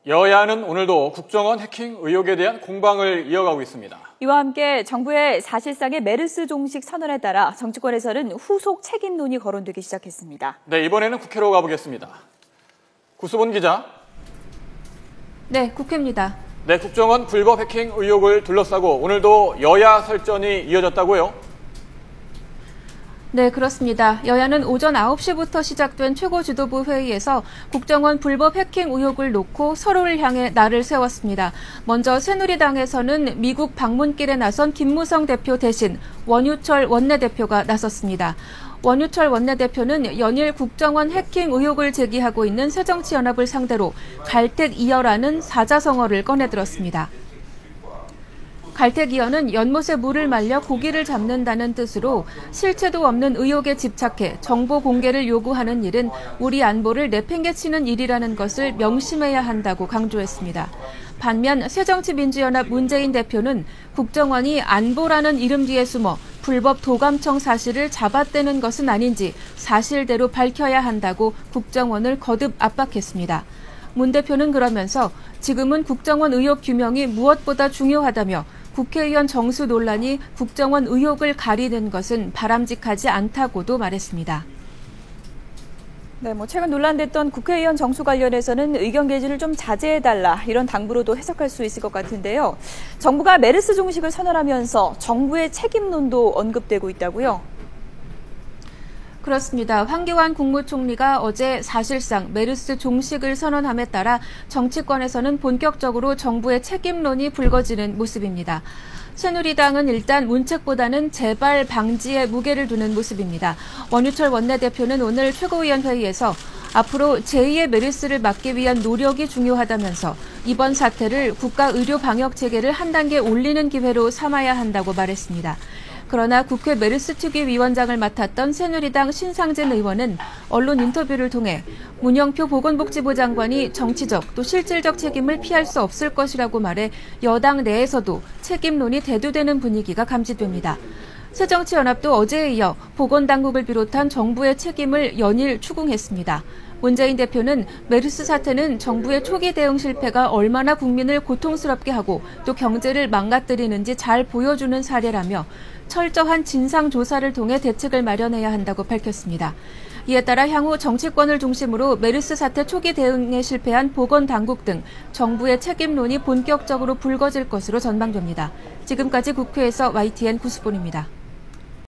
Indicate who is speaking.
Speaker 1: 여야는 오늘도 국정원 해킹 의혹에 대한 공방을 이어가고 있습니다.
Speaker 2: 이와 함께 정부의 사실상의 메르스 종식 선언에 따라 정치권에서는 후속 책임론이 거론되기 시작했습니다.
Speaker 1: 네, 이번에는 국회로 가보겠습니다. 구수본 기자.
Speaker 3: 네, 국회입니다.
Speaker 1: 네, 국정원 불법 해킹 의혹을 둘러싸고 오늘도 여야 설전이 이어졌다고요?
Speaker 3: 네, 그렇습니다. 여야는 오전 9시부터 시작된 최고지도부 회의에서 국정원 불법 해킹 의혹을 놓고 서로를 향해 날을 세웠습니다. 먼저 새누리당에서는 미국 방문길에 나선 김무성 대표 대신 원유철 원내대표가 나섰습니다. 원유철 원내대표는 연일 국정원 해킹 의혹을 제기하고 있는 새정치연합을 상대로 갈택이어라는 사자성어를 꺼내들었습니다. 갈택이어는 연못에 물을 말려 고기를 잡는다는 뜻으로 실체도 없는 의혹에 집착해 정보 공개를 요구하는 일은 우리 안보를 내팽개치는 일이라는 것을 명심해야 한다고 강조했습니다. 반면 새정치민주연합 문재인 대표는 국정원이 안보라는 이름 뒤에 숨어 불법 도감청 사실을 잡아떼는 것은 아닌지 사실대로 밝혀야 한다고 국정원을 거듭 압박했습니다. 문 대표는 그러면서 지금은 국정원 의혹 규명이 무엇보다 중요하다며 국회의원 정수 논란이 국정원 의혹을 가리는 것은 바람직하지 않다고도 말했습니다.
Speaker 2: 네, 최근 논란됐던 국회의원 정수 관련해서는 의견 개진을 좀 자제해달라 이런 당부로도 해석할 수 있을 것 같은데요. 정부가 메르스 종식을 선언하면서 정부의 책임론도 언급되고 있다고요?
Speaker 3: 그렇습니다. 황교안 국무총리가 어제 사실상 메르스 종식을 선언함에 따라 정치권에서는 본격적으로 정부의 책임론이 불거지는 모습입니다. 새누리당은 일단 문책보다는 재발 방지에 무게를 두는 모습입니다. 원유철 원내대표는 오늘 최고위원 회의에서 앞으로 제2의 메르스를 막기 위한 노력이 중요하다면서 이번 사태를 국가의료방역체계를 한 단계 올리는 기회로 삼아야 한다고 말했습니다. 그러나 국회 메르스특위위원장을 맡았던 새누리당 신상진 의원은 언론 인터뷰를 통해 문영표 보건복지부 장관이 정치적 또 실질적 책임을 피할 수 없을 것이라고 말해 여당 내에서도 책임론이 대두되는 분위기가 감지됩니다. 새정치연합도 어제에 이어 보건당국을 비롯한 정부의 책임을 연일 추궁했습니다. 문재인 대표는 메르스 사태는 정부의 초기 대응 실패가 얼마나 국민을 고통스럽게 하고 또 경제를 망가뜨리는지 잘 보여주는 사례라며 철저한 진상조사를 통해 대책을 마련해야 한다고 밝혔습니다. 이에 따라 향후 정치권을 중심으로 메르스 사태 초기 대응에 실패한 보건당국 등 정부의 책임론이 본격적으로 불거질 것으로 전망됩니다. 지금까지 국회에서 YTN 구수본입니다.